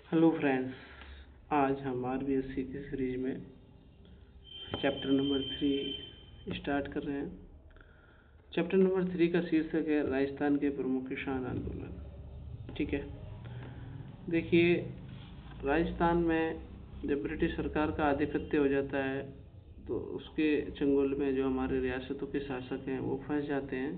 Hello friends, आज हम RBSC की सीरीज में चैप्टर नंबर 3 स्टार्ट कर रहे हैं। चैप्टर नंबर 3 का शीर्षक है राजस्थान के प्रमुख किसान आंदोलन। ठीक है, देखिए, राजस्थान में जब ब्रिटिश सरकार का आधिपत्य हो जाता है तो उसके चंगुल में जो हमारे रियासतों के शासक हैं वो फंस जाते हैं,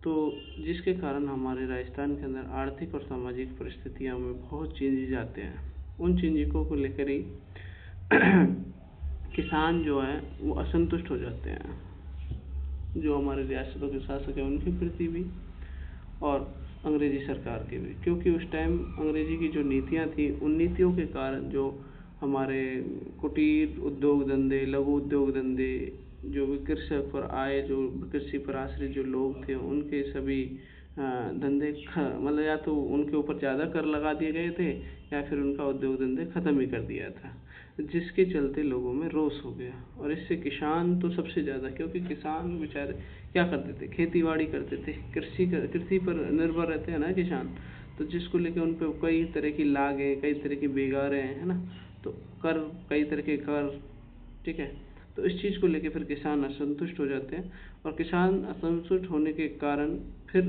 तो जिसके कारण हमारे राजस्थान के अंदर आर्थिक और सामाजिक परिस्थितियों में बहुत चेंजेज आते हैं। उन चेंजिंगों को लेकर ही किसान जो है वो असंतुष्ट हो जाते हैं, जो हमारे रियासतों के शासक हैं उनके प्रति भी और अंग्रेजी सरकार के भी, क्योंकि उस टाइम अंग्रेजी की जो नीतियां थी उन नीतियों के कारण जो हमारे कुटीर उद्योग धंधे, लघु उद्योग धंधे, जो भी कृषक पर आए, जो कृषि पर आश्रित जो लोग थे उनके सभी धंधे मतलब या तो उनके ऊपर ज़्यादा कर लगा दिए गए थे या फिर उनका उद्योग धंधे ख़त्म ही कर दिया था, जिसके चलते लोगों में रोष हो गया। और इससे किसान तो सबसे ज़्यादा, क्योंकि किसान बेचारे क्या करते थे, खेती बाड़ी करते थे, कृषि पर निर्भर रहते हैं ना किसान, तो जिसको लेकर उन पर कई तरह की लागें, कई तरह की बेगारें हैं, है ना, तो कर, कई तरह के कर, ठीक है। तो इस चीज़ को लेकर फिर किसान असंतुष्ट हो जाते हैं, और किसान असंतुष्ट होने के कारण फिर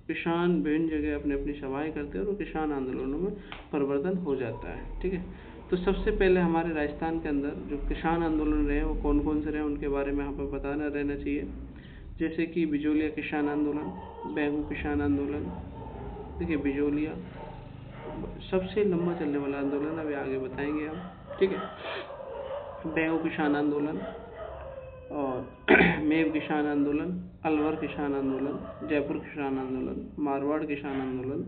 किसान विभिन्न जगह अपनी अपनी सभाएं करते हैं और किसान आंदोलनों में परिवर्तन हो जाता है। ठीक है, तो सबसे पहले हमारे राजस्थान के अंदर जो किसान आंदोलन रहे वो कौन कौन से रहे उनके बारे में यहाँ पर बताना रहना चाहिए। जैसे कि बिजोलिया किसान आंदोलन, बेगू किसान आंदोलन। देखिए, बिजोलिया सबसे लंबा चलने वाला आंदोलन, अभी आगे बताएंगे हम। ठीक है, बेगू किसान आंदोलन और मेव किसान आंदोलन, अलवर किसान आंदोलन, जयपुर किसान आंदोलन, मारवाड़ किसान आंदोलन,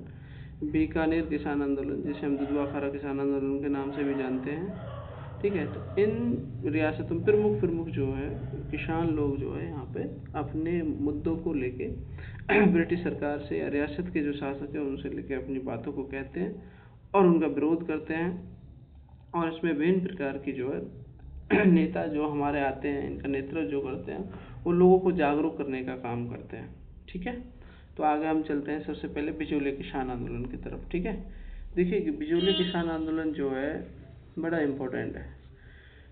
बीकानेर किसान आंदोलन, जिसे हम दुधवा खारा किसान आंदोलन के नाम से भी जानते हैं। ठीक है, तो इन रियासतों में प्रमुख जो है किसान लोग जो है यहाँ पे अपने मुद्दों को लेके ब्रिटिश सरकार से या रियासत के जो शासक हैं उनसे लेके अपनी बातों को कहते हैं और उनका विरोध करते हैं। और इसमें विभिन्न प्रकार की जो है नेता जो हमारे आते हैं, इनका नेतृत्व जो करते हैं वो लोगों को जागरूक करने का काम करते हैं। ठीक है, तो आगे हम चलते हैं सबसे पहले बिजोलिया किसान आंदोलन की तरफ। ठीक है, देखिए कि बिजोलिया किसान आंदोलन जो है बड़ा इम्पोर्टेंट है।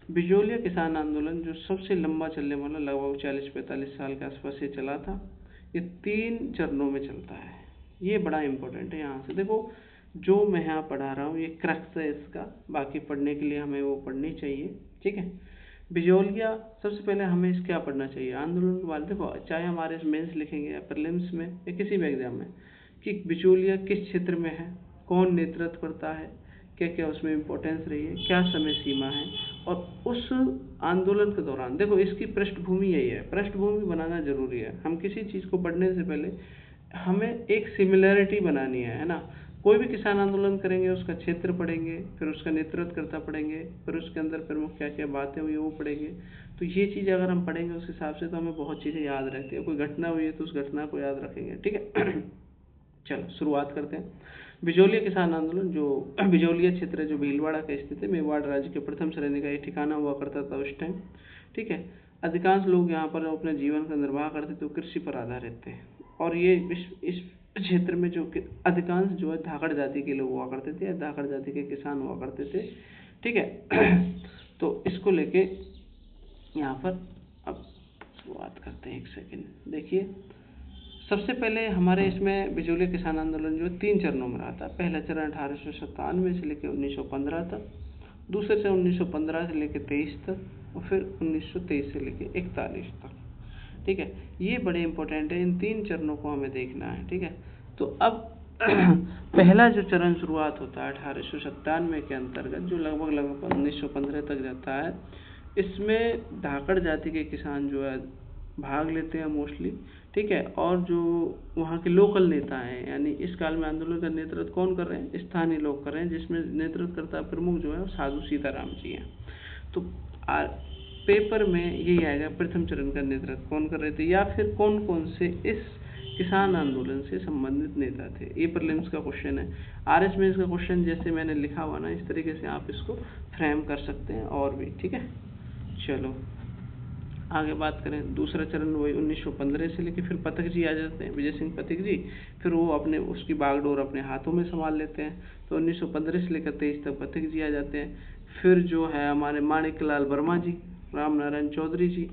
बिजोलिया किसान आंदोलन जो सबसे लंबा चलने वाला, लगभग 40-45 साल के आसपास ये चला था। ये 3 चरणों में चलता है, ये बड़ा इम्पोर्टेंट है। यहाँ से देखो, जो मैं यहाँ पढ़ा रहा हूँ ये क्रक्स है इसका, बाकी पढ़ने के लिए हमें वो पढ़नी चाहिए। ठीक है, बिजोलिया सबसे पहले हमें इस क्या पढ़ना चाहिए आंदोलन के बारे में। देखो, चाहे हमारे मेंस लिखेंगे या प्रीलिम्स में या किसी भी एग्जाम में, कि बिजोलिया किस क्षेत्र में है, कौन नेतृत्व करता है, क्या क्या उसमें इम्पोर्टेंस रही है, क्या समय सीमा है, और उस आंदोलन के दौरान देखो इसकी पृष्ठभूमि यही है। पृष्ठभूमि बनाना जरूरी है। हम किसी चीज़ को पढ़ने से पहले हमें एक सिमिलैरिटी बनानी है ना। कोई भी किसान आंदोलन करेंगे उसका क्षेत्र पढ़ेंगे, फिर उसका नेतृत्वकर्ता पढ़ेंगे, फिर उसके अंदर प्रमुख क्या क्या बातें हुई वो पढ़ेंगे। तो ये चीज़ अगर हम पढ़ेंगे उस हिसाब से तो हमें बहुत चीज़ें याद रहती है। कोई घटना हुई है तो उस घटना को याद रखेंगे। ठीक है चलो शुरुआत करते हैं। बिजोलिया किसान आंदोलन, जो बिजोलिया क्षेत्र जो भीलवाड़ा का स्थित है, मेवाड़ राज्य के प्रथम श्रेणी का ये ठिकाना हुआ करता था उस टाइम। ठीक है, अधिकांश लोग यहाँ पर अपने जीवन का निर्वाह करते थे, कृषि पर आधारित थे। और ये इस क्षेत्र में जो अधिकांश जो है धाकड़ जाति के लोग हुआ करते थे या धाकड़ जाति के किसान हुआ करते थे। ठीक है तो इसको लेके यहाँ पर अब शुरुआत करते हैं। एक सेकेंड देखिए, सबसे पहले हमारे इसमें बिजोलिया किसान आंदोलन जो 3 चरणों में रहा था। पहला चरण 1897 से लेकर 1915 तक, दूसरे चरण 1915 से लेकर 23 तक, और फिर 1923 से लेकर 41 तक। ठीक है, ये बड़े इंपॉर्टेंट है, इन 3 चरणों को हमें देखना है। ठीक है, तो अब पहला जो चरण शुरुआत होता है 1897 के अंतर्गत, जो लगभग 1915 तक जाता है, इसमें धाकड़ जाति के किसान जो है भाग लेते हैं मोस्टली। ठीक है, और जो वहाँ के लोकल नेता हैं, यानी इस काल में आंदोलन का नेतृत्व कौन कर रहे हैं, स्थानीय लोग कर रहे हैं, जिसमें नेतृत्वकर्ता प्रमुख जो है साधु सीताराम जी हैं। तो पेपर में यही आएगा प्रथम चरण का नेतृत्व कौन कर रहे थे, या फिर कौन कौन से इस किसान आंदोलन से संबंधित नेता थे। ये प्रीलिम्स का क्वेश्चन है। आरएस में इसका क्वेश्चन जैसे मैंने लिखा हुआ ना, इस तरीके से आप इसको फ्रेम कर सकते हैं और भी। ठीक है, चलो आगे बात करें दूसरा चरण वही 1915 से लेके फिर पथक जी आ जाते हैं, विजय सिंह पथिक जी। फिर वो अपने उसकी बागडोर अपने हाथों में संभाल लेते हैं। तो 1915 से लेकर 23 तक पथिक जी आ जाते हैं। फिर जो है हमारे माणिकलाल वर्मा जी, राम नारायण चौधरी जी,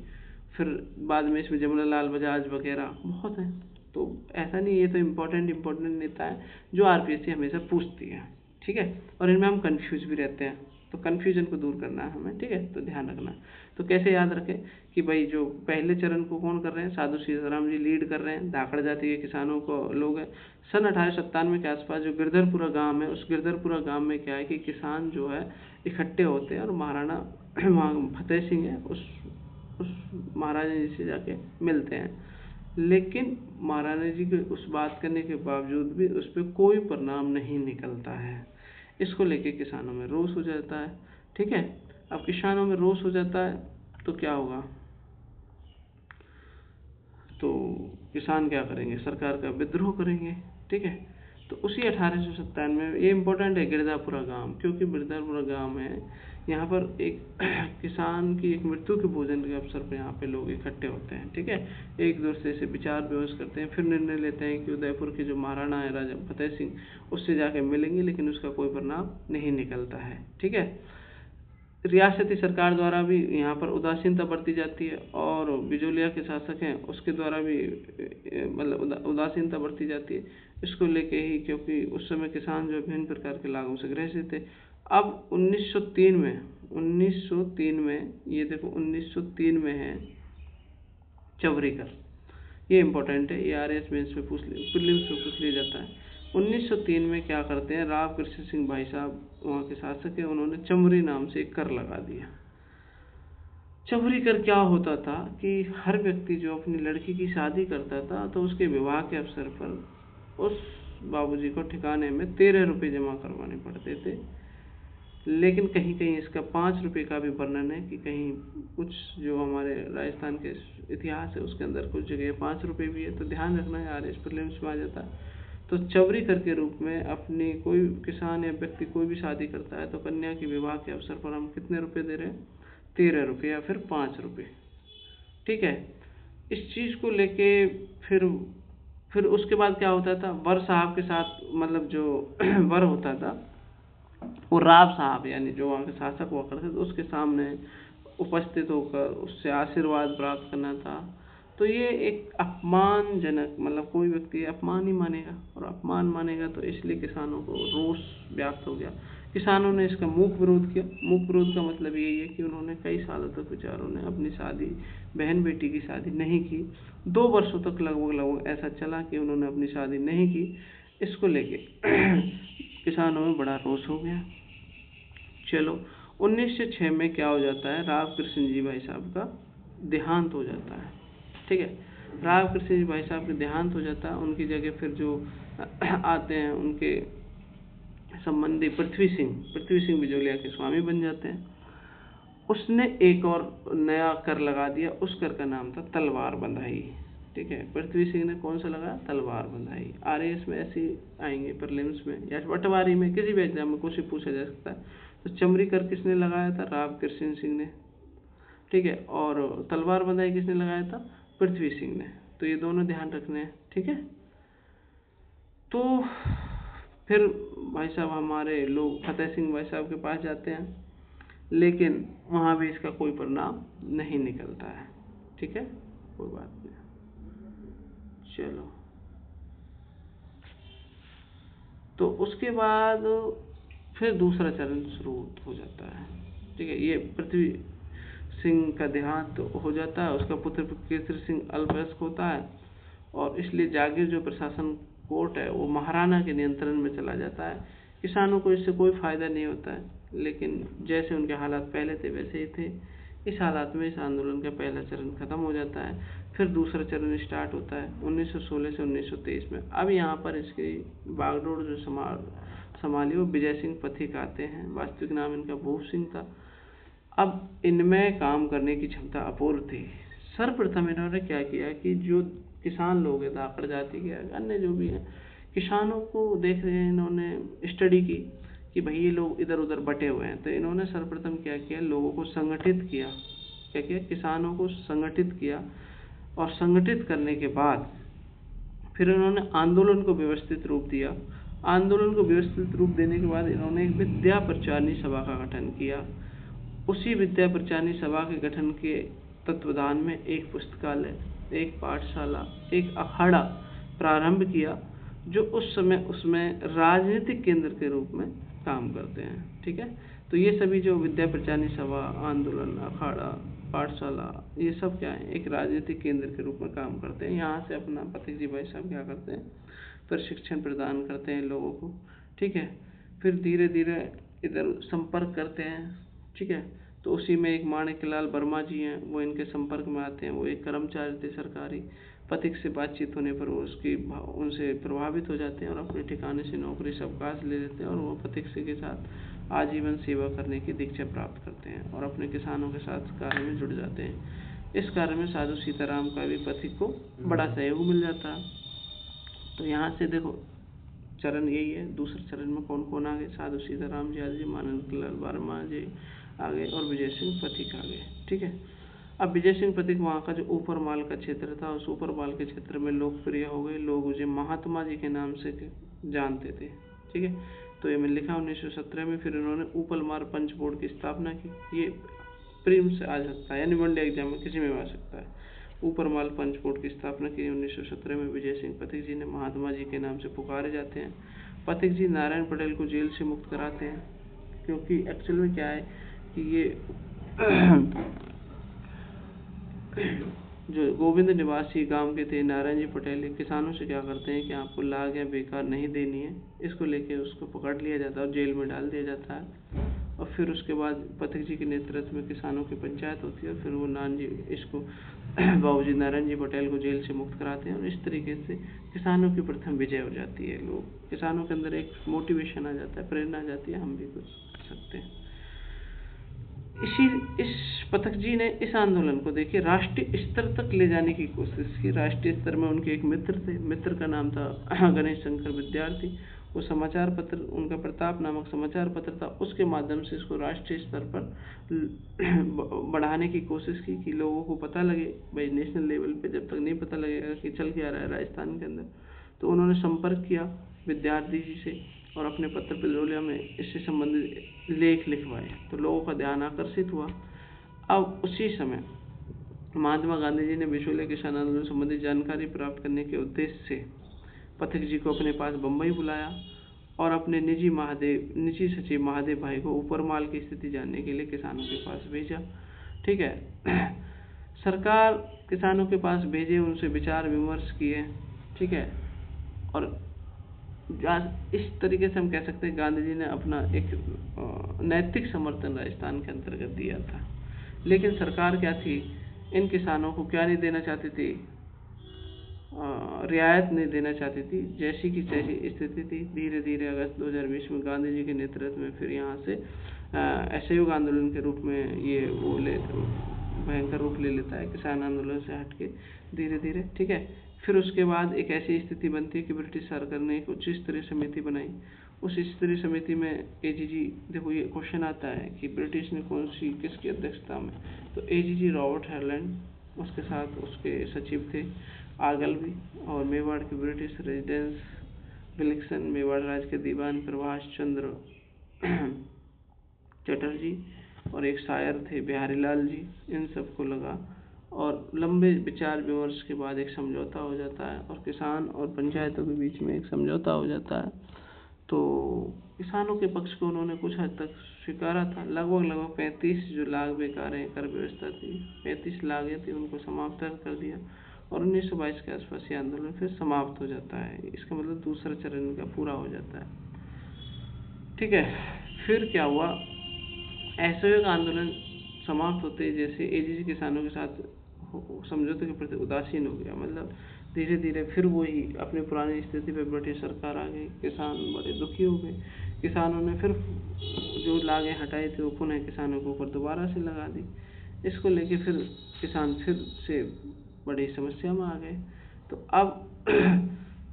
फिर बाद में इसमें जमनालाल बजाज वगैरह बहुत हैं। तो ऐसा नहीं, ये तो इम्पोर्टेंट नेता है जो आरपीएससी हमेशा पूछती है, ठीक है। और इनमें हम कंफ्यूज भी रहते हैं, तो कन्फ्यूजन को दूर करना है हमें, ठीक है। तो ध्यान रखना। तो कैसे याद रखें कि भाई जो पहले चरण को कौन कर रहे हैं, साधु सीताराम जी लीड कर रहे हैं, धाकड़ जाति के किसानों को लोग हैं। सन 1897 के आसपास जो गिरधरपुरा गांव है, उस गिरधरपुरा गांव में क्या है कि किसान जो है इकट्ठे होते हैं और महाराणा फतेह सिंह है उस महाराजा जी से जाके मिलते हैं। लेकिन महाराणा जी के उस बात करने के बावजूद भी उस पर कोई परिणाम नहीं निकलता है। इसको लेके किसानों में रोष हो जाता है, ठीक है। अब किसानों में रोष हो जाता है तो क्या होगा, तो किसान क्या करेंगे, सरकार का विद्रोह करेंगे, ठीक है। तो उसी 1897 में, ये इम्पोर्टेंट है गिरधापुरा गांव, क्योंकि गिरधापुरा गांव है, यहाँ पर एक किसान की एक मृत्यु के भोजन के अवसर पर यहाँ पे लोग इकट्ठे होते हैं, ठीक है। एक दूसरे से विचार विमर्श करते हैं, फिर निर्णय लेते हैं कि उदयपुर के जो महाराणा है राजा फतेह सिंह, उससे जाके मिलेंगे, लेकिन उसका कोई परिणाम नहीं निकलता है, ठीक है। रियासती सरकार द्वारा भी यहाँ पर उदासीनता बरती जाती है, और बिजोलिया के शासक हैं उसके द्वारा भी मतलब उदासीनता बरती जाती है इसको लेके ही, क्योंकि उस समय किसान जो विभिन्न प्रकार के लागों से ग्रसित थे। अब 1903 में ये देखो 1903 में है चवरीकर, ये इम्पोर्टेंट है, ये आरएस मेंस में प्रीलिम्स में पूछ लिया जाता है। 1903 में क्या करते हैं, राव कृष्ण सिंह भाई साहब वहाँ के शासक है, उन्होंने चमरी नाम से एक कर लगा दिया। चमरी कर क्या होता था कि हर व्यक्ति जो अपनी लड़की की शादी करता था तो उसके विवाह के अवसर पर उस बाबूजी को ठिकाने में 13 रुपये जमा करवाने पड़ते थे। लेकिन कहीं कहीं इसका 5 रुपये का भी वर्णन है कि कहीं कुछ जो हमारे राजस्थान के इतिहास है उसके अंदर कुछ जगह 5 रुपये भी है, तो ध्यान रखना है, आरएस प्रीलिम्स में आ जाता है। तो चवरी कर के रूप में अपनी कोई किसान या व्यक्ति कोई भी शादी करता है तो कन्या के विवाह के अवसर पर हम कितने रुपए दे रहे हैं, 13 रुपये या फिर 5 रुपये, ठीक है। इस चीज़ को लेके फिर उसके बाद क्या होता था, वर साहब के साथ मतलब जो वर होता था वो राव साहब यानी जो वहाँ के शासक हुआ करते थे उसके सामने उपस्थित होकर उससे आशीर्वाद प्राप्त करना था। तो ये एक अपमानजनक, मतलब कोई व्यक्ति अपमान ही मानेगा, और अपमान मानेगा तो इसलिए किसानों को रोष व्याप्त हो गया। किसानों ने इसका मूक विरोध किया। मूक विरोध का मतलब यही है कि उन्होंने कई सालों तक बेचारों ने अपनी शादी, बहन बेटी की शादी नहीं की। 2 वर्षों तक लगभग ऐसा चला कि उन्होंने अपनी शादी नहीं की। इसको लेके किसानों में बड़ा रोष हो गया। चलो 1906 में क्या हो जाता है, राव कृष्ण जी भाई साहब का देहांत हो जाता है, ठीक है। राव कृष्ण जी भाई साहब का देहांत हो जाता है, उनकी जगह फिर जो आते हैं उनके संबंधी पृथ्वी सिंह बिजोलिया के स्वामी बन जाते हैं। उसने एक और नया कर लगा दिया, उस कर का नाम था तलवार बंधाई, ठीक है। पृथ्वी सिंह ने कौन सा लगाया, तलवार बंधाई। आरएएस में ऐसे आएंगे, प्रीलिम्स में या पटवारी में, किसी भी एग्जाम में कुछ पूछा जा सकता है। तो चमरी कर किसने लगाया था, राव कृष्ण सिंह ने, ठीक है। और तलवार बंधाई किसने लगाया था, पृथ्वी सिंह ने। तो ये दोनों ध्यान रखने हैं, ठीक है। तो फिर भाई साहब हमारे लोग फतेह सिंह भाई साहब के पास जाते हैं, लेकिन वहाँ भी इसका कोई परिणाम नहीं निकलता है, ठीक है, कोई बात नहीं। चलो, तो उसके बाद फिर दूसरा चरण शुरू हो जाता है, ठीक है। ये पृथ्वी सिंह का देहांत हो जाता है, उसका पुत्र केसरी सिंह अल्पवयस्क होता है, और इसलिए जागीर जो प्रशासन कोर्ट है वो महाराणा के नियंत्रण में चला जाता है। किसानों को इससे कोई फायदा नहीं होता है, लेकिन जैसे उनके हालात पहले थे वैसे ही थे। इस हालात में इस आंदोलन का पहला चरण खत्म हो जाता है। फिर दूसरा चरण स्टार्ट होता है 1916 से 1923 में। अब यहाँ पर इसकी बागडोर जो संभाली वो विजय सिंह पथिक आते हैं, वास्तविक नाम इनका भूप सिंह था। अब इनमें काम करने की क्षमता अपूर्व थी। सर्वप्रथम इन्होंने क्या किया कि जो किसान लोग हैं, धाकड़ जाति के अन्य जो भी हैं, किसानों को देख रहे हैं, इन्होंने स्टडी की कि भाई ये लोग इधर उधर बटे हुए हैं। तो इन्होंने सर्वप्रथम क्या किया, लोगों को संगठित किया। क्या किया, किसानों को संगठित किया, और संगठित करने के बाद फिर इन्होंने आंदोलन को व्यवस्थित रूप दिया। आंदोलन को व्यवस्थित रूप देने के बाद इन्होंने एक विद्या प्रचारिणी सभा का गठन किया। उसी विद्या प्रचारिणी सभा के गठन के तत्वाधान में एक पुस्तकालय, एक पाठशाला, एक अखाड़ा प्रारंभ किया, जो उस समय उसमें राजनीतिक केंद्र के रूप में काम करते हैं। ठीक है, तो ये सभी जो विद्या प्रचारिणी सभा, आंदोलन, अखाड़ा, पाठशाला, ये सब क्या है, एक राजनीतिक केंद्र के रूप में काम करते हैं। यहाँ से अपना पथिक जी भाई साहब क्या करते हैं, प्रशिक्षण प्रदान करते हैं लोगों को। ठीक है, फिर धीरे धीरे इधर संपर्क करते हैं। ठीक है, तो उसी में एक माणिकलाल वर्मा जी हैं, वो इनके संपर्क में आते हैं। वो एक कर्मचारी थे सरकारी। पथिक से बातचीत होने पर वो उनसे प्रभावित हो जाते हैं और अपने ठिकाने से नौकरी से अवकाश ले लेते हैं, और वो पथिक से के साथ आजीवन सेवा करने की दीक्षा प्राप्त करते हैं और अपने किसानों के साथ कार्य में जुड़ जाते हैं। इस कार्य में साधु सीताराम का भी पथिक को बड़ा सहयोग मिल जाता है। तो यहाँ से देखो चरण यही है। दूसरे चरण में कौन कौन आ गए, साधु सीताराम जी आगे, माणिकलाल वर्मा जी आगे, और विजय सिंह पथिक आगे। ठीक है, अब विजय सिंह पथिक वहाँ का जो ऊपर माल का क्षेत्र था, उस ऊपर माल के क्षेत्र में लोकप्रिय हो गए। लोग उसे महात्मा जी के नाम से जानते थे। ठीक है, तो ये मैं लिखा 1917 में। फिर इन्होंने ऊपर माल पंच बोर्ड की स्थापना की। ये प्रीलिम्स से आ सकता है, यानी वनडे एग्जाम में किसी में आ सकता है। ऊपर माल पंच बोर्ड की स्थापना की 1917 में विजय सिंह पथिक जी ने। महात्मा जी के नाम से पुकारे जाते हैं। पथिक जी नारायण पटेल को जेल से मुक्त कराते हैं, क्योंकि एक्चुअल में क्या है कि ये जो गोविंद निवासी गांव के थे, नारायण जी पटेल, किसानों से क्या करते हैं कि आपको लाग या बेकार नहीं देनी है, इसको लेके उसको पकड़ लिया जाता है और जेल में डाल दिया जाता है। और फिर उसके बाद पथिक जी के नेतृत्व में किसानों की पंचायत होती है, और फिर वो इसको बाबूजी नारायण जी पटेल को जेल से मुक्त कराते हैं, और इस तरीके से किसानों की प्रथम विजय हो जाती है। लोग, किसानों के अंदर एक मोटिवेशन आ जाता है, प्रेरणा आ जाती है, हम भी कुछ कर सकते हैं। इस पथिक जी ने इस आंदोलन को देखिए राष्ट्रीय स्तर तक ले जाने की कोशिश की। राष्ट्रीय स्तर में उनके एक मित्र थे, मित्र का नाम था गणेश शंकर विद्यार्थी। वो समाचार पत्र, उनका प्रताप नामक समाचार पत्र था, उसके माध्यम से इसको राष्ट्रीय स्तर पर बढ़ाने की कोशिश की कि लोगों को पता लगे। भाई नेशनल लेवल पे जब तक नहीं पता लगेगा कि चल क्या रहा है राजस्थान के अंदर, तो उन्होंने संपर्क किया विद्यार्थी जी से और अपने पत्र पिलोलिया में इससे संबंधित लेख लिखवाए, तो लोगों का ध्यान आकर्षित हुआ। अब उसी समय महात्मा गांधी जी ने बिचौलिया किसान आंदोलन संबंधी जानकारी प्राप्त करने के उद्देश्य से पथिक जी को अपने पास बम्बई बुलाया और अपने निजी सचिव महादेव भाई को ऊपर माल की स्थिति जानने के लिए किसानों के पास भेजा। ठीक है, सरकार किसानों के पास भेजे, उनसे विचार विमर्श किए। ठीक है, और इस तरीके से हम कह सकते हैं गांधी जी ने अपना एक नैतिक समर्थन राजस्थान के अंतर्गत दिया था। लेकिन सरकार क्या थी, इन किसानों को क्या नहीं देना चाहती थी, रियायत नहीं देना चाहती थी। जैसी की तैसी स्थिति थी। धीरे धीरे अगस्त 2020 में गांधी जी के नेतृत्व में फिर यहाँ से असहयोग आंदोलन के रूप में ये भयंकर रूप ले लेता है, किसान आंदोलन से हटके धीरे धीरे। ठीक है, फिर उसके बाद एक ऐसी स्थिति बनती है कि ब्रिटिश सरकार ने एक उच्च स्तरीय समिति बनाई। उस स्तरीय समिति में एजीजी, देखो ये क्वेश्चन आता है कि ब्रिटिश ने किसकी अध्यक्षता में, तो एजीजी रॉबर्ट हार्लैंड, उसके साथ उसके सचिव थे आगलवी, और मेवाड़ के ब्रिटिश रेजिडेंस विल्सन, मेवाड़ राज्य के दीवान प्रभाष चंद्र चटर्जी, और एक शायर थे बिहारी लाल जी, इन सबको लगा। और लंबे विचार विमर्श के बाद एक समझौता हो जाता है और किसान और पंचायतों के बीच में एक समझौता हो जाता है। तो किसानों के पक्ष को उन्होंने कुछ हद तक स्वीकारा था। लगभग 35 जो लाख बेकारें कर व्यवस्था थी, 35 लाखें थी, उनको समाप्त कर दिया और 1922 के आसपास ये आंदोलन फिर समाप्त हो जाता है। इसका मतलब दूसरा चरण का पूरा हो जाता है। ठीक है, फिर क्या हुआ, असहयोग आंदोलन समाप्त होते जैसे एजीजी किसानों के साथ समझौते के प्रति उदासीन हो गया। मतलब धीरे धीरे फिर वही अपनी पुरानी स्थिति पे ब्रिटिश सरकार आ गई, किसान बड़े दुखी हो गए। किसानों ने फिर जो लागें हटाई थी वो पुनः किसानों के ऊपर दोबारा से लगा दी। इसको लेके फिर किसान फिर से बड़ी समस्या में आ गए। तो अब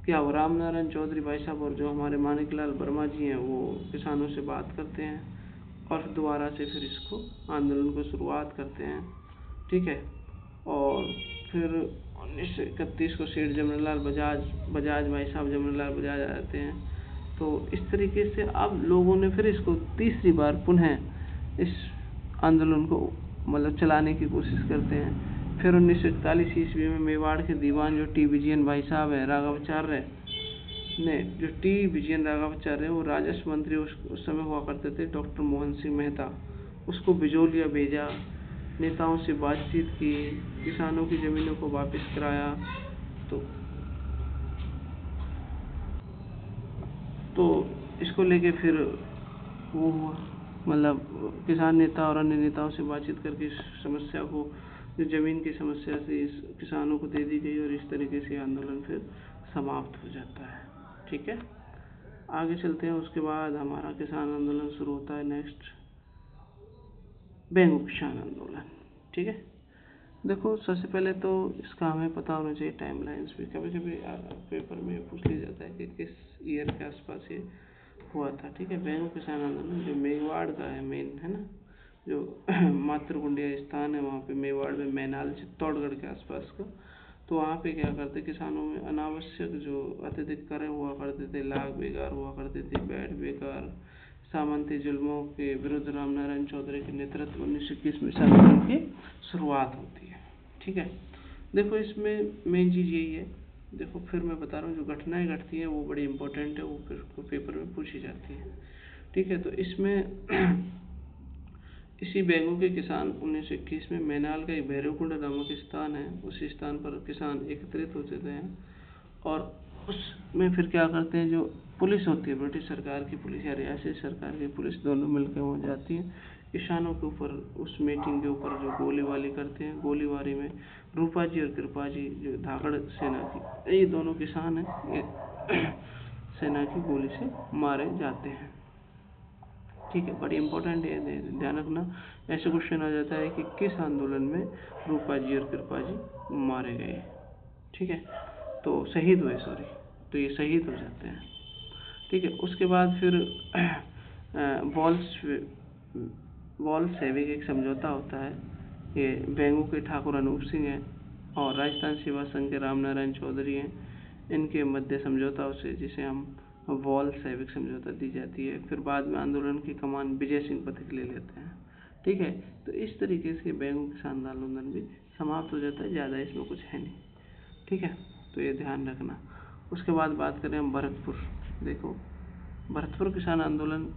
क्या हो, राम नारायण चौधरी भाई साहब और जो हमारे माणिकलाल वर्मा जी हैं वो किसानों से बात करते हैं और दोबारा से फिर इसको आंदोलन को शुरुआत करते हैं। ठीक है। और फिर 1931 को सेठ जमनालाल बजाज भाई साहब जमनालाल बजाज आ जाते हैं। तो इस तरीके से अब लोगों ने फिर इसको तीसरी बार पुनः इस आंदोलन को मतलब चलाने की कोशिश करते हैं। फिर 1941 ईस्वी में मेवाड़ के दीवान जो टी विजयन भाई साहब है राघवाचार्य ने, जो टी विजयन राघवाचार्य वो राजस्व मंत्री उस समय हुआ करते थे, डॉक्टर मोहन सिंह मेहता, उसको बिजोलिया भेजा, नेताओं से बातचीत की, किसानों की ज़मीनों को वापस कराया। तो इसको लेके फिर वो हुआ, मतलब किसान नेता और अन्य नेताओं से बातचीत करके इस समस्या को, जो ज़मीन की समस्या थी, इस किसानों को दे दी गई और इस तरीके से आंदोलन फिर समाप्त हो जाता है। ठीक है, आगे चलते हैं। उसके बाद हमारा किसान आंदोलन शुरू होता है नेक्स्ट, बेंगू किसान आंदोलन। ठीक है, देखो सबसे पहले तो इसका हमें पता होना चाहिए टाइम लाइन्स भी। कभी कभी पेपर में पूछ लिया जाता है कि किस ईयर के आसपास ये हुआ था। ठीक है, बेंगू किसान आंदोलन जो मेवाड़ का है मेन, है ना, जो मातृकुंडिया स्थान है वहाँ पे मेवाड़ में, मैनाल चित्तौड़गढ़ के आसपास का। तो वहाँ पे क्या करते, किसानों में अनावश्यक जो अत्यधिक कर हुआ करते थे, लाख बेकार हुआ करते थे, बैठ बेकार, सामंती जुल्मों के विरुद्ध रामनारायण चौधरी के नेतृत्व 1921 में आंदोलन की शुरुआत होती है। ठीक है, देखो इसमें मेन चीज़ यही है, देखो फिर मैं बता रहा हूँ, जो घटनाएं घटती हैं वो बड़ी इंपॉर्टेंट है, वो फिर पेपर में पूछी जाती है। ठीक है, तो इसमें इसी बेंगू के किसान 1921 में मैनाल का एक भैरवकुंड नामक स्थान है, उस स्थान पर किसान एकत्रित होते थे और उसमें फिर क्या करते हैं, जो पुलिस होती है, ब्रिटिश सरकार की पुलिस या रियासती सरकार की पुलिस, दोनों मिलकर वहाँ जाती है, किसानों के ऊपर उस मीटिंग के ऊपर जो गोलीबारी करते हैं। गोलीबारी में रूपा जी और कृपा जी जो धाकड़ सेना की, ये दोनों किसान हैं, ये सेना की गोली से मारे जाते हैं। ठीक है, बड़ी इंपॉर्टेंट है, ध्यान रखना। ऐसे क्वेश्चन आ जाता है कि किस आंदोलन में रूपा जी और कृपा जी मारे गए। ठीक है, तो शहीद हुए, सॉरी, तो ये शहीद हो जाते हैं। ठीक है, उसके बाद फिर वॉल्शेविक एक समझौता होता है। ये बेंगू के ठाकुर अनूप सिंह हैं और राजस्थान सेवा संघ के रामनारायण चौधरी हैं, इनके मध्य समझौता से, जिसे हम वॉल्शेविक समझौता दी जाती है। फिर बाद में आंदोलन की कमान विजय सिंह पथिक ले लेते हैं। ठीक है, तो इस तरीके से बेंगू किसान आंदोलन भी समाप्त हो जाता है, ज़्यादा इसमें कुछ है नहीं। ठीक है, तो ये ध्यान रखना। उसके बाद बात करें हम भरतपुर। देखो भरतपुर किसान आंदोलन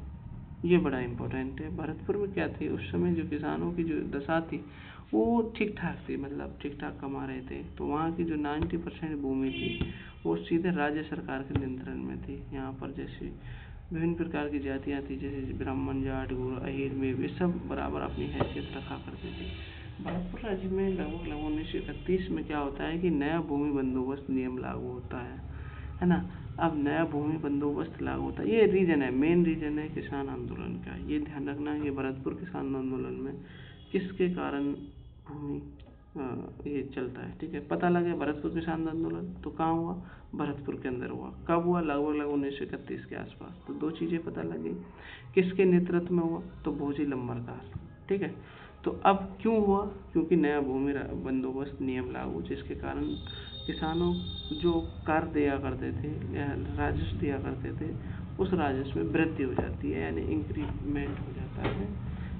ये बड़ा इम्पोर्टेंट है। भरतपुर में क्या थी, उस समय जो किसानों की जो दशा थी वो ठीक ठाक थी, मतलब ठीक ठाक कमा रहे थे। तो वहाँ की जो 90% भूमि थी वो सीधे राज्य सरकार के नियंत्रण में थी। यहाँ पर जैसे विभिन्न प्रकार की जातियाँ थी, जैसे ब्राह्मण, जाट, गोर, अहीर में, वे सब बराबर अपनी हैसियत रखा करते थे। भरतपुर राज्य में लगभग 1931 में क्या होता है कि नया भूमि बंदोबस्त नियम लागू होता है ना। अब नया भूमि बंदोबस्त लागू होता है, ये रीजन है, मेन रीजन है किसान आंदोलन का। ये ध्यान रखना है कि भरतपुर किसान आंदोलन में किसके कारण भूमि ये चलता है। ठीक है, पता लगे भरतपुर किसान आंदोलन तो कहाँ हुआ, भरतपुर के अंदर हुआ। कब हुआ, लगभग 1931 के आसपास। तो दो चीज़ें पता लगी, किसके नेतृत्व में हुआ, तो भोजी लम्बरदार। ठीक है, तो अब क्यों हुआ, क्योंकि नया भूमि बंदोबस्त नियम लागू, जिसके कारण किसानों जो कर दिया करते थे या राजस्व दिया करते थे, उस राजस्व में वृद्धि हो जाती है, यानी इंक्रीमेंट हो जाता है,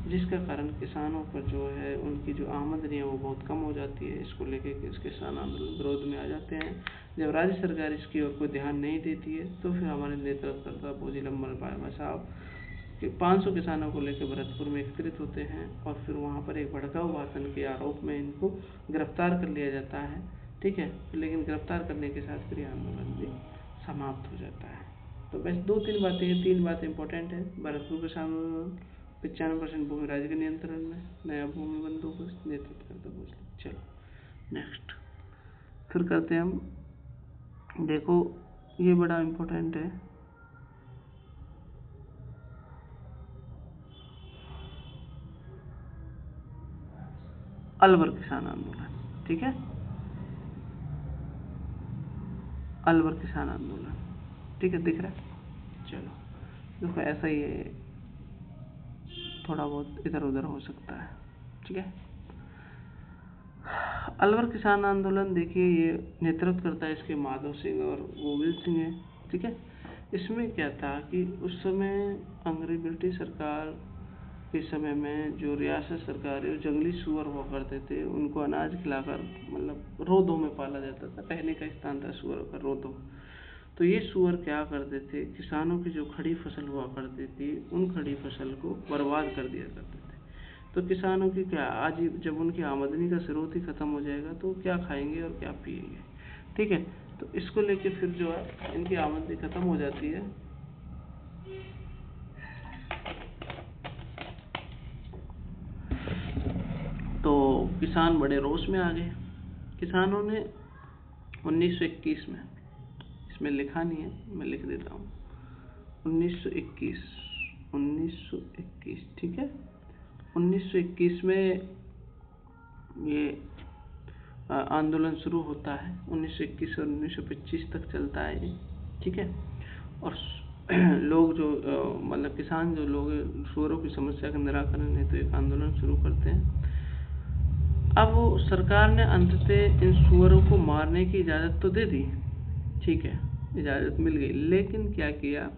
जिसका कारण किसानों पर जो है उनकी जो आमदनी है वो बहुत कम हो जाती है। इसको लेके किसान आंदोलन विरोध में आ जाते हैं। जब राज्य सरकार इसकी ओर कोई ध्यान नहीं देती है तो फिर हमारे नेतृत्वकर्ता भोजी लम्बरदार साहब 500 किसानों को लेकर भरतपुर में एकत्रित होते हैं और फिर वहाँ पर एक भड़काऊ भाषण के आरोप में इनको गिरफ्तार कर लिया जाता है। ठीक है, लेकिन गिरफ्तार करने के साथ फिर आंदोलन भी समाप्त हो जाता है। तो बस 2-3 बातें हैं, 3 बातें इंपॉर्टेंट है। भरतपुर किसान आंदोलन, 95% भूमि राज्य के नियंत्रण में, नया भूमि बंदोबस्त, नेतृत्व करता भोसले। चलो नेक्स्ट फिर करते हैं हम। देखो ये बड़ा इम्पोर्टेंट है, अलवर किसान आंदोलन। ठीक है, अलवर किसान आंदोलन। ठीक है, दिख रहा है। चलो देखो ऐसा ही है, थोड़ा बहुत इधर उधर हो सकता है। ठीक है, अलवर किसान आंदोलन देखिए, ये नेतृत्व करता है इसके माधव सिंह और गोविंद सिंह है। ठीक है, इसमें क्या था कि उस समय अंग्रेज ब्रिटिश सरकार के समय में जो रियासत सरकार है, जंगली सूअर हुआ करते थे, उनको अनाज खिलाकर मतलब रोधों में पाला जाता था। रहने का स्थान था सूअर का रोधों। तो ये सूअर क्या करते थे, किसानों की जो खड़ी फसल हुआ करती थी, उन खड़ी फसल को बर्बाद कर दिया करते थे। तो किसानों की क्या, आज जब उनकी आमदनी का स्रोत ही खत्म हो जाएगा तो क्या खाएंगे और क्या पिएंगे। ठीक है, तो इसको लेके फिर जो है इनकी आमदनी खत्म हो जाती है। तो किसान बड़े रोष में आ गए। किसानों ने 1921 में, इसमें लिखा नहीं है, मैं लिख देता हूँ, 1921, ठीक है, 1921 में ये आंदोलन शुरू होता है। 1921 से 1925 तक चलता है ये। ठीक है, और लोग जो मतलब किसान जो लोग सूअरों की समस्या का निराकरण हेतु एक आंदोलन शुरू करते हैं। अब वो सरकार ने अंततः इन सूअरों को मारने की इजाज़त तो दे दी, ठीक है, इजाज़त मिल गई, लेकिन क्या किया,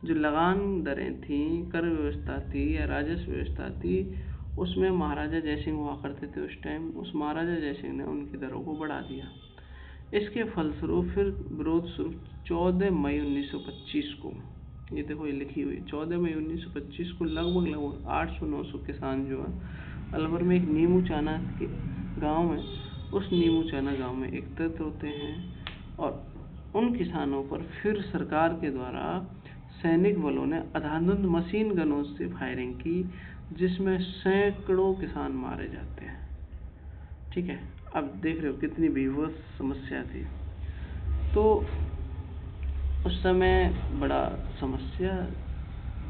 जो लगान दरें थी, कर व्यवस्था थी या राजस्व व्यवस्था थी, उसमें महाराजा जयसिंह हुआ करते थे उस टाइम, उस महाराजा जयसिंह ने उनकी दरों को बढ़ा दिया। इसके फलस्वरूप फिर विरोध शुरू 14 मई 1925 को, ये देखो ये लिखी हुई, 14 मई 1925 को लगभग 800-900 किसान जो है अलवर में एक नीमू चाना के गांव में, उस नीमू चाना गांव में एकत्रित होते हैं और उन किसानों पर फिर सरकार के द्वारा सैनिक बलों ने अंधाधुंध मशीन गनों से फायरिंग की, जिसमें सैकड़ों किसान मारे जाते हैं। ठीक है, अब देख रहे हो कितनी भीभत्स समस्या थी। तो उस समय बड़ा समस्या।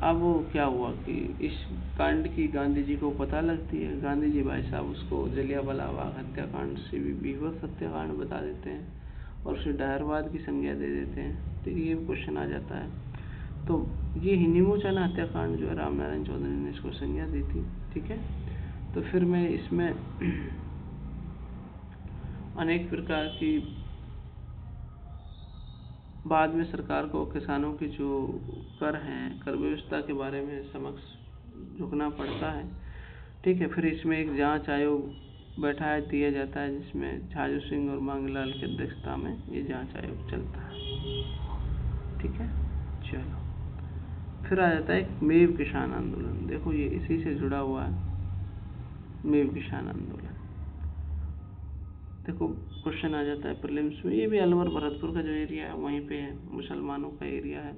अब क्या हुआ कि इस कांड की गांधी जी को पता लगती है। गांधी जी भाई साहब उसको जलियांवाला बाग हत्याकांड से भी भीभत्स हत्याकांड बता देते हैं और उसे डायरवाद की संज्ञा दे देते हैं। तो ये क्वेश्चन आ जाता है। तो ये नीमू चाना हत्याकांड जो है रामनारायण चौधरी ने इसको संज्ञा दी थी। ठीक है, तो फिर मैं इसमें अनेक प्रकार की, बाद में सरकार को किसानों की जो कर हैं, कर व्यवस्था के बारे में समक्ष झुकना पड़ता है। ठीक है, फिर इसमें एक जांच आयोग बैठा दिया जाता है, जिसमें छाजू सिंह और मांगलाल की अध्यक्षता में ये जांच आयोग चलता है। ठीक है, चलो फिर आ जाता है एक मेव किसान आंदोलन। देखो ये इसी से जुड़ा हुआ है, मेव किसान आंदोलन। देखो क्वेश्चन आ जाता है प्रीलिम्स में, ये भी अलवर भरतपुर का जो एरिया है वहीं पे है, मुसलमानों का एरिया है।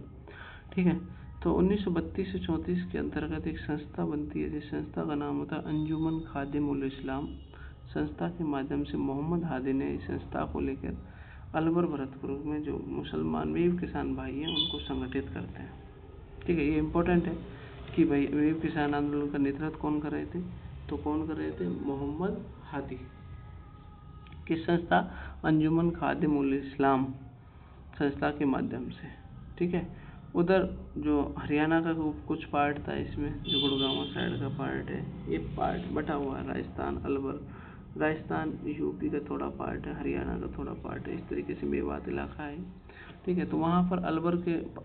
ठीक है, तो 1932 से 34 के अंतर्गत एक संस्था बनती है, जिस संस्था का नाम होता है अंजुमन खादिम उल इस्लाम। संस्था के माध्यम से मोहम्मद हादी ने इस संस्था को लेकर अलवर भरतपुर में जो मुसलमान मेव किसान भाई हैं उनको संगठित करते हैं। ठीक है, ये इम्पोर्टेंट है कि भाई मेव किसान आंदोलन का नेतृत्व कौन कर रहे थे, तो कौन कर रहे थे, मोहम्मद हादी। किस संस्था, अंजुमन खादिम उल इस्लाम संस्था के माध्यम से। ठीक है, उधर जो हरियाणा का कुछ पार्ट था इसमें, जो गुड़गांव साइड का पार्ट है, ये पार्ट बटा हुआ है, राजस्थान अलवर, राजस्थान यूपी का थोड़ा पार्ट है, हरियाणा का थोड़ा पार्ट है, इस तरीके से मेवात इलाका है। ठीक है, तो वहाँ पर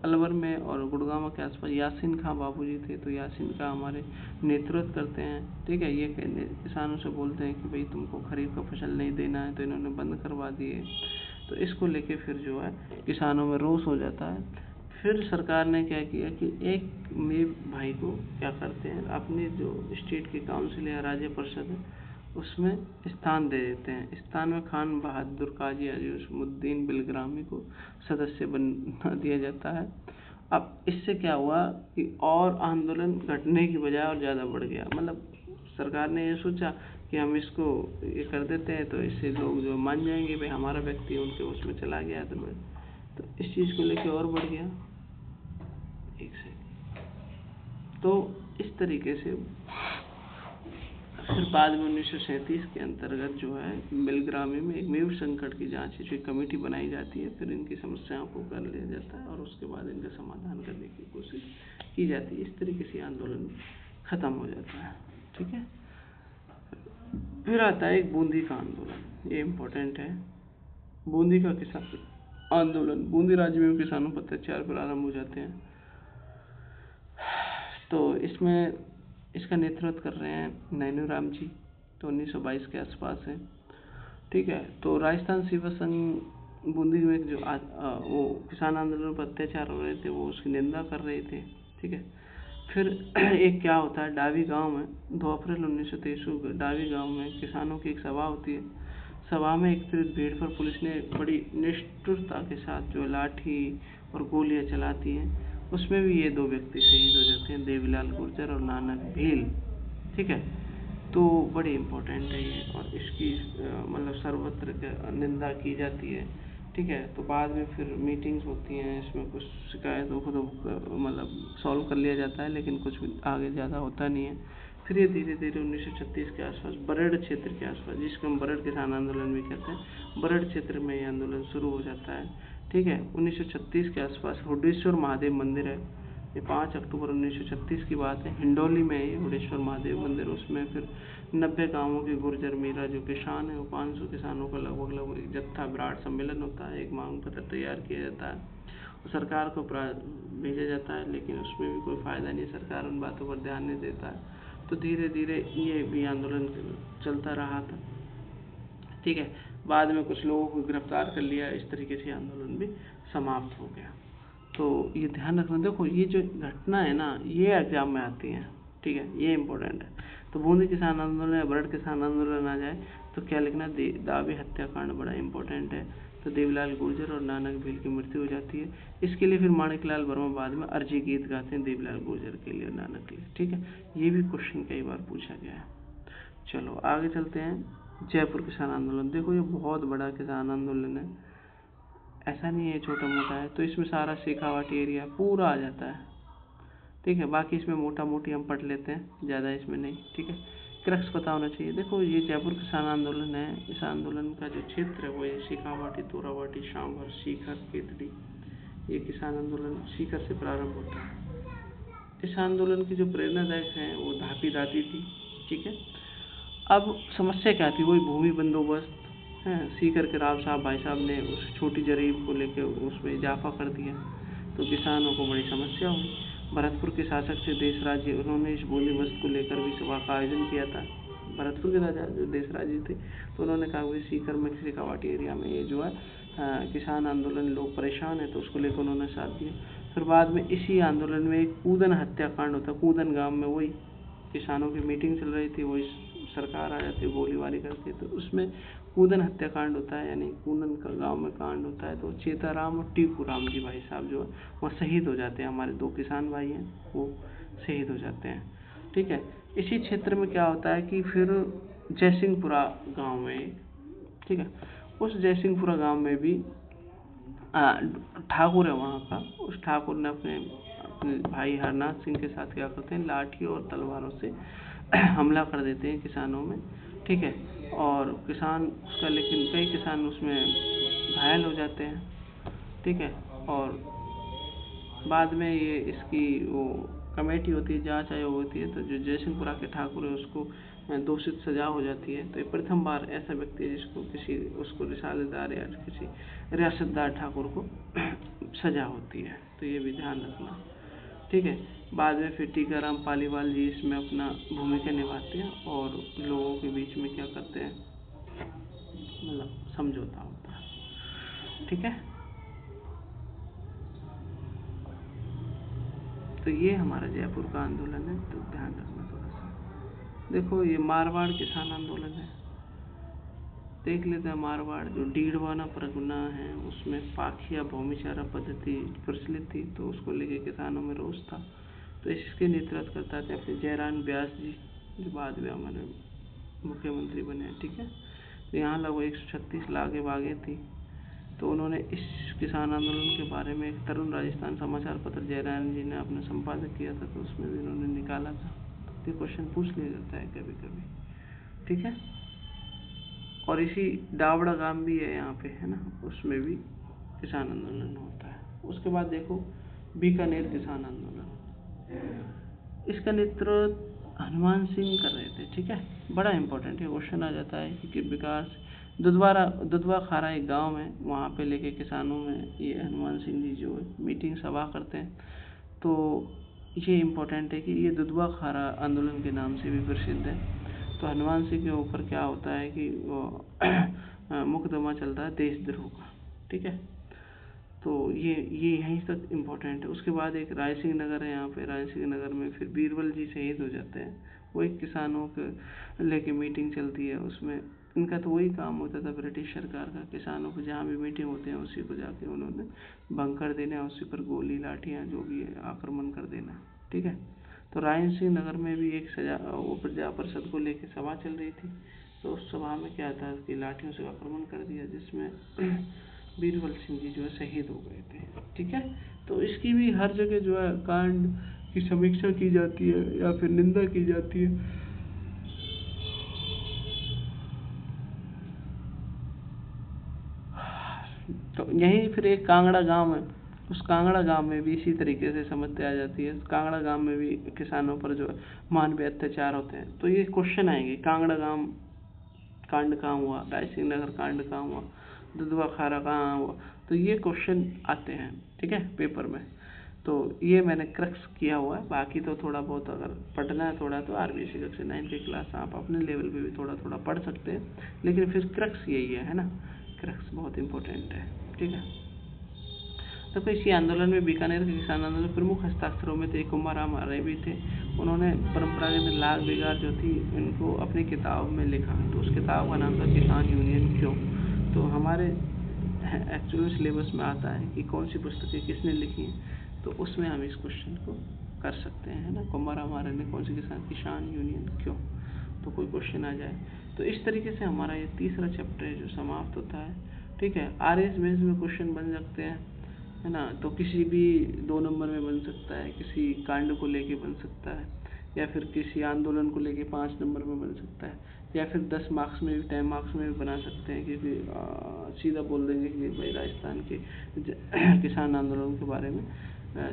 अलवर में और गुड़गांव के आसपास यासीन खां बाबूजी थे, तो यासीन खां हमारे नेतृत्व करते हैं। ठीक है, ये किसानों से बोलते हैं कि भाई तुमको खरीफ का फसल नहीं देना है, तो इन्होंने बंद करवा दिए। तो इसको लेके फिर जो है किसानों में रोष हो जाता है। फिर सरकार ने क्या किया कि एक मेव भाई को क्या करते हैं, अपने जो स्टेट की काउंसिल या राज्य परिषद है उसमें स्थान दे देते हैं। स्थान में खान बहादुर काजी अजमुद्दीन बिलग्रामी को सदस्य बना दिया जाता है। अब इससे क्या हुआ कि और आंदोलन घटने की बजाय और ज़्यादा बढ़ गया। मतलब सरकार ने ये सोचा कि हम इसको ये कर देते हैं तो इससे लोग जो मान जाएंगे भाई हमारा व्यक्ति उनके उसमें चला गया, तो इस चीज़ को लेके और बढ़ गया। एक सेकंड। तो इस तरीके से फिर बाद में 1937 के अंतर्गत जो है बिलग्रामी में एक मेव संकट की जांच की कमेटी बनाई जाती है। फिर इनकी समस्याओं को कर लिया जाता है और उसके बाद इनका समाधान करने की कोशिश की जाती है। इस तरीके से आंदोलन खत्म हो जाता है। ठीक है। फिर आता है एक बूंदी का आंदोलन, ये इम्पोर्टेंट है। बूंदी का किसान आंदोलन, बूंदी राज्य में किसानों पर अत्याचार प्रारंभ हो जाते हैं। तो इसमें इसका नेतृत्व कर रहे हैं नैनूराम जी, तो 1922 के आसपास है। ठीक है, तो राजस्थान सेवा संघ बूंदी में जो वो किसान आंदोलन पर अत्याचार हो रहे थे, वो उसकी निंदा कर रहे थे। ठीक है, फिर एक क्या होता है, डावी गांव में 2 अप्रैल 1923 को डावी गांव में किसानों की एक सभा होती है। सभा में एकत्रित भीड़ पर पुलिस ने बड़ी निष्ठुरता के साथ जो लाठी और गोलियां चलाती हैं। उसमें भी ये 2 व्यक्ति शहीद हो जाते हैं, देवीलाल गुर्जर और नानक भील। ठीक है, तो बड़ी इम्पोर्टेंट है ये, और इसकी मतलब सर्वत्र निंदा की जाती है। ठीक है, तो बाद में फिर मीटिंग्स होती हैं, इसमें कुछ शिकायतों को तो मतलब सॉल्व कर लिया जाता है, लेकिन कुछ आगे ज़्यादा होता नहीं है। फिर ये धीरे धीरे 1936 के आसपास बरड़ क्षेत्र के आसपास, जिसको हम बरड़ किसान आंदोलन भी कहते हैं, बरड़ क्षेत्र में ये आंदोलन शुरू हो जाता है। ठीक है, 1936 के आसपास हुडेश्वर महादेव मंदिर है, ये 5 अक्टूबर 1936 की बात है, हिंडौली में ये हुडेश्वर महादेव मंदिर। उसमें फिर 90 गांवों के गुर्जर मीरा जो किसान है, वो 500 किसानों का लगभग एक जत्था विराट सम्मेलन होता है, एक मांग पत्र तैयार किया जाता है और सरकार को भेजा जाता है, लेकिन उसमें भी कोई फ़ायदा नहीं, सरकार उन बातों पर ध्यान नहीं देता है। तो धीरे धीरे ये भी आंदोलन चलता रहा था। ठीक है, बाद में कुछ लोगों को गिरफ्तार कर लिया, इस तरीके से आंदोलन भी समाप्त हो गया। तो ये ध्यान रखना, देखो ये जो घटना है ना, ये एग्जाम में आती है। ठीक है, ये इम्पोर्टेंट है। तो बूंदी किसान आंदोलन या बरड़ किसान आंदोलन आ जाए तो क्या लिखना, दावे हत्याकांड बड़ा इंपॉर्टेंट है। तो देवीलाल गुर्जर और नानक भील की मृत्यु हो जाती है। इसके लिए फिर माणिकलाल वर्मा बाद में अर्जी गीत गाते हैं देवीलाल गुर्जर के लिए और नानक के लिए। ठीक है, ये भी क्वेश्चन कई बार पूछा गया है। चलो आगे चलते हैं। जयपुर किसान आंदोलन, देखो ये बहुत बड़ा किसान आंदोलन है, ऐसा नहीं है छोटा मोटा है। तो इसमें सारा शेखावाटी एरिया पूरा आ जाता है। ठीक है, बाकी इसमें मोटा मोटी हम पढ़ लेते हैं, ज़्यादा इसमें नहीं। ठीक है, क्रक्स पता होना चाहिए। देखो ये जयपुर किसान आंदोलन है, इस आंदोलन का जो क्षेत्र है वो ये शेखावाटी, तोरावाटी, शांभर, सीकर, केतड़ी, ये किसान आंदोलन सीकर से प्रारंभ होता है। इस आंदोलन की जो प्रेरणादायक है वो धापी दादी थी। ठीक है, अब समस्या क्या थी, वही भूमि बंदोबस्त है। सीकर के राव साहब भाई साहब ने उस छोटी जरीब को लेकर उसमें इजाफा कर दिया, तो किसानों को बड़ी समस्या हुई। भरतपुर के शासक थे देशराज जी, उन्होंने इस बंदोबस्त को लेकर भी सभा का आयोजन किया था। भरतपुर के राजा जो देशराज जी थे, तो उन्होंने कहा कि सीकर में शेखावाटी एरिया में ये जो है किसान आंदोलन, लोग परेशान है, तो उसको लेकर उन्होंने साथ दिया। फिर बाद में इसी आंदोलन में एक कूदन हत्याकांड होता, कूदन गांव में वही किसानों की मीटिंग चल रही थी, वही सरकार आ जाती है, गोलीबारी करती है, तो उसमें कूदन हत्याकांड होता है, यानी कूदन का गांव में कांड होता है। तो चेताराम और टीकूराम जी भाई साहब जो है वह शहीद हो जाते हैं, हमारे 2 किसान भाई हैं वो शहीद हो जाते हैं। ठीक है, इसी क्षेत्र में क्या होता है कि फिर जयसिंहपुरा गांव में, ठीक है, उस जयसिंहपुरा गांव में भी ठाकुर है वहाँ का, उस ठाकुर ने अपने भाई हरनाथ सिंह के साथ क्या करते हैं, लाठी और तलवारों से हमला कर देते हैं किसानों में। ठीक है, और किसान उसका, लेकिन कई किसान उसमें घायल हो जाते हैं। ठीक है, और बाद में ये इसकी वो कमेटी होती है, जांच आयोग होती है, तो जो जयसिंहपुरा के ठाकुर है उसको दोषित सजा हो जाती है। तो ये प्रथम बार ऐसा व्यक्ति है जिसको किसी उसको रिसालेदार या किसी रियासतदार ठाकुर को सजा होती है, तो ये भी ध्यान रखना। ठीक है, बाद में फिर टीकाराम पालीवाल जी इसमें अपना भूमिका निभाते हैं और लोगों के बीच में क्या करते हैं, मतलब समझौता होता है। ठीक है, तो ये हमारा जयपुर का आंदोलन है, तो ध्यान रखना थोड़ा सा। देखो ये मारवाड़ किसान आंदोलन है, देख लेते हैं। मारवाड़ जो डीडवाना परगना है उसमें पाखिया भूमिचारा पद्धति प्रचलित थी, तो उसको लेके किसानों में रोष था। तो इसके नेतृत्व करता थे अपने जयराम व्यास जी, जो बाद में हमारे मुख्यमंत्री बने। ठीक है, तो यहाँ लगभग 136 लागे बागें थी। तो उन्होंने इस किसान आंदोलन के बारे में एक तरुण राजस्थान समाचार पत्र जयराम जी ने अपना संपादक किया था, तो उसमें भी उन्होंने निकाला था। तो ये क्वेश्चन पूछ लिया जाता है कभी कभी। ठीक है, और इसी डावड़ा गांव भी है यहाँ पे, है ना, उसमें भी किसान आंदोलन होता है। उसके बाद देखो बीकानेर किसान आंदोलन, इसका नेतृत्व हनुमान सिंह कर रहे थे। ठीक है, बड़ा इंपॉर्टेंट है, क्वेश्चन आ जाता है कि विकास दुधवा खारा एक गांव है, वहाँ पे लेके किसानों में ये हनुमान सिंह जी जो है मीटिंग सभा करते हैं। तो ये इम्पोर्टेंट है कि ये दुधवा खारा आंदोलन के नाम से भी प्रसिद्ध है। तो हनुमान सिंह के ऊपर क्या होता है कि वो मुकदमा चलता है देशद्रोह का। ठीक है, तो ये यहीं तक इम्पोर्टेंट है। उसके बाद एक राय सिंह नगर है, यहाँ पे राय सिंह नगर में फिर बीरबल जी शहीद हो जाते हैं। वो एक किसानों के लेके मीटिंग चलती है, उसमें इनका तो वही काम होता था ब्रिटिश सरकार का, किसानों को जहाँ भी मीटिंग होते हैं उसी को जाके उन्होंने भंग कर देना, उसी पर गोली लाठियाँ जो भी है आक्रमण कर देना। ठीक है, तो राय सिंह नगर में भी एक वो प्रजा परिषद को लेके सभा चल रही थी। तो उस सभा में क्या था कि लाठियों से आक्रमण कर दिया, जिसमें बीरबल सिंह जी जो है शहीद हो गए थे। ठीक है, तो इसकी भी हर जगह जो है कांड की समीक्षा की जाती है या फिर निंदा की जाती है। तो यहीं फिर एक कांगड़ा गांव है, उस कांगड़ा गांव में भी इसी तरीके से समस्या आ जाती है। कांगड़ा गांव में भी किसानों पर जो मानवीय अत्याचार होते हैं। तो ये क्वेश्चन आएंगे, कांगड़ा गांव कांड कहाँ हुआ, राय सिंह नगर कांड कहाँ हुआ, दुधवा खारा कहाँ हुआ, तो ये क्वेश्चन आते हैं। ठीक है, पेपर में। तो ये मैंने क्रक्स किया हुआ है। बाकी तो थोड़ा बहुत अगर पढ़ना है थोड़ा, तो आरबीएससी कक्षा 9 की क्लास आप अपने लेवल पे भी थोड़ा थोड़ा पढ़ सकते हैं, लेकिन फिर क्रक्स यही है ना, क्रक्स बहुत इंपॉर्टेंट है। ठीक है, तो इसी आंदोलन में बीकानेर के किसान आंदोलन प्रमुख हस्ताक्षरों में थे कुमाराम आर्य भी थे। उन्होंने परंपरागत लाग बिगाड़ जो थी इनको अपनी किताब में लिखा। तो उस किताब का नाम था किसान यूनियन क्यों। तो हमारे एक्चुअली सिलेबस में आता है कि कौन सी पुस्तकें किसने लिखी हैं, तो उसमें हम इस क्वेश्चन को कर सकते हैं, है ना। कुमाराम आर्य ने कौन सी किसान यूनियन क्यों, तो कोई क्वेश्चन आ जाए। तो इस तरीके से हमारा ये तीसरा चैप्टर है जो समाप्त होता है। ठीक है, आरएस बेस में क्वेश्चन बन सकते हैं, है ना। तो किसी भी 2 नंबर में बन सकता है, किसी कांड को लेके बन सकता है, या फिर किसी आंदोलन को लेके 5 नंबर में बन सकता है, या फिर 10 मार्क्स में भी 10 मार्क्स में भी बना सकते हैं, क्योंकि सीधा बोल देंगे कि भाई राजस्थान के किसान आंदोलन के बारे में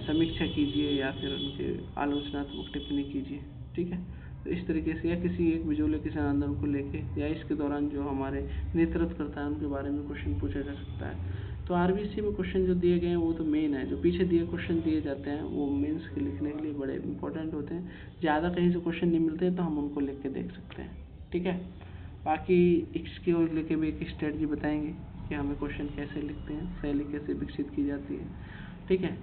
समीक्षा कीजिए या फिर उनके आलोचनात्मक टिप्पणी कीजिए। ठीक है, तो इस तरीके से, या किसी एक बिजोले किसान आंदोलन को लेके या इसके दौरान जो हमारे नेतृत्व करता है उनके बारे में क्वेश्चन पूछा जा सकता है। तो आरबीसी में क्वेश्चन जो दिए गए हैं वो तो मेन है, जो पीछे दिए क्वेश्चन दिए जाते हैं वो मेंस के लिखने के लिए बड़े इंपॉर्टेंट होते हैं। ज़्यादा कहीं से क्वेश्चन नहीं मिलते हैं तो हम उनको लिख के देख सकते हैं। ठीक है, बाकी इसके और लेके भी एक स्ट्रेटजी बताएंगे कि हमें क्वेश्चन कैसे लिखते हैं, शैली कैसे विकसित की जाती है। ठीक है,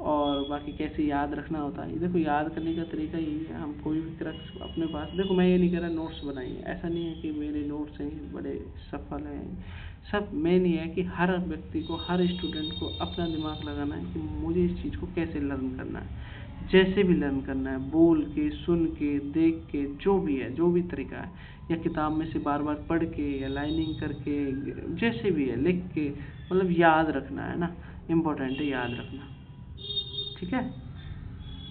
और बाकी कैसे याद रखना होता है। देखो, याद करने का तरीका यही है, हम कोई भी क्रक्स अपने पास, देखो मैं ये नहीं कह रहा नोट्स बनाइए, ऐसा नहीं है कि मेरे नोट्स हैं बड़े सफल हैं। सब मेन ये है कि हर व्यक्ति को, हर स्टूडेंट को अपना दिमाग लगाना है कि मुझे इस चीज़ को कैसे लर्न करना है, जैसे भी लर्न करना है, बोल के, सुन के, देख के, जो भी है, जो भी तरीका है, या किताब में से बार बार पढ़ के या लाइनिंग करके, जैसे भी है लिख के, मतलब याद रखना है ना, इम्पोर्टेंट है याद रखना। ठीक है,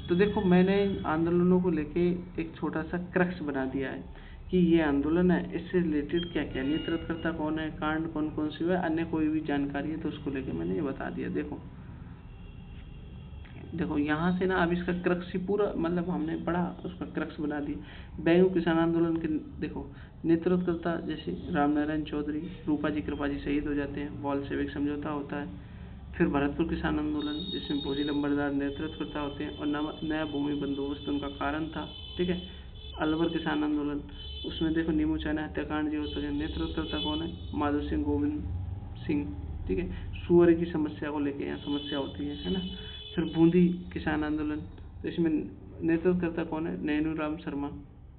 तो देखो मैंने आंदोलनों को लेके एक छोटा सा क्रक्स बना दिया है कि ये आंदोलन है, इससे रिलेटेड क्या क्या नेतृत्वकर्ता कौन है, कांड कौन कौन से हुए, अन्य कोई भी जानकारी है तो उसको लेके मैंने ये बता दिया। देखो यहाँ से ना, अब इसका क्रक्स ही पूरा, मतलब हमने पढ़ा उसका क्रक्स बना दिया। बैंगू किसान आंदोलन के देखो नेतृत्वकर्ता जैसे रामनारायण चौधरी, रूपा जी कृपा जी शहीद हो जाते हैं, बॉल्शेविक समझौता होता है। फिर भरतपुर किसान आंदोलन जिसमें भोजी लंबरदार नेतृत्वकर्ता होते हैं और नया भूमि बंदोबस्त उनका कारण था। ठीक है, अलवर किसान आंदोलन, उसमें देखो नीमू चाइना हत्याकांड जो होता है, नेतृत्वकर्ता कौन है, माधो सिंह गोविंद सिंह। ठीक है, सुअर की समस्या को लेके यहाँ समस्या होती है ना। फिर बूंदी किसान आंदोलन, तो इसमें नेतृत्वकर्ता कौन है, नैनूराम शर्मा।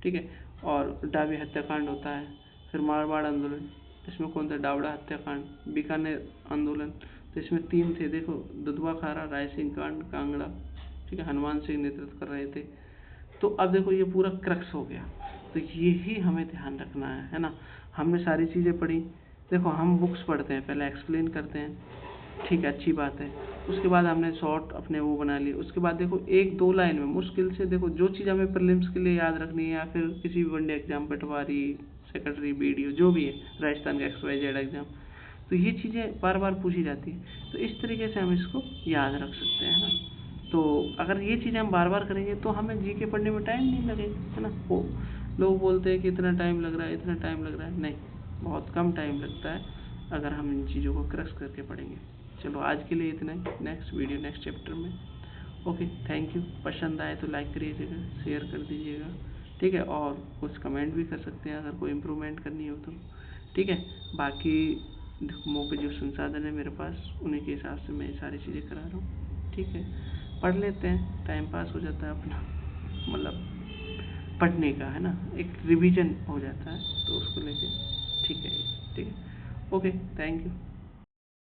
ठीक है, और डाबी हत्याकांड होता है। फिर मारवाड़ आंदोलन, इसमें कौन था, डावड़ा हत्याकांड। बीकानेर आंदोलन, तो इसमें 3 थे, देखो दुधवा खारा, राय सिंह कांड, कांगड़ा। ठीक है, हनुमान सिंह नेतृत्व कर रहे थे। तो अब देखो ये पूरा क्रक्स हो गया, तो यही हमें ध्यान रखना है ना। हमने सारी चीज़ें पढ़ी, देखो हम बुक्स पढ़ते हैं, पहले एक्सप्लेन करते हैं, ठीक है, अच्छी बात है। उसके बाद हमने शॉर्ट अपने वो बना लिए, उसके बाद देखो 1-2 लाइन में मुश्किल से, देखो जो चीज़ हमें प्रीलिम्स के लिए याद रखनी है या फिर किसी भी वनडे एग्जाम, पटवारी, सेक्रेटरी, बीडीओ, जो भी है, राजस्थान का XYZ एग्जाम, तो ये चीज़ें बार बार पूछी जाती है। तो इस तरीके से हम इसको याद रख सकते हैं ना। तो अगर ये चीज़ें हम बार बार करेंगे तो हमें जीके पढ़ने में टाइम नहीं लगेगा, है ना। वो लोग बोलते हैं कि इतना टाइम लग रहा है, इतना टाइम लग रहा है, नहीं, बहुत कम टाइम लगता है अगर हम इन चीज़ों को क्रश करके पढ़ेंगे। चलो आज के लिए इतना ही, नेक्स्ट वीडियो नेक्स्ट चैप्टर में। Okay, thank you. पसंद आए तो लाइक करिएगा, शेयर कर दीजिएगा, ठीक है। और कुछ कमेंट भी कर सकते हैं अगर कोई इम्प्रूवमेंट करनी हो तो, ठीक है। बाकी मुँह पे जो संसाधन है मेरे पास, उन्हीं के हिसाब से मैं ये सारी चीज़ें करा रहा हूँ, ठीक है। पढ़ लेते हैं, टाइम पास हो जाता है अपना, मतलब पढ़ने का, है ना, एक रिवीजन हो जाता है तो उसको लेके, ठीक है, ठीक है। Okay, thank you.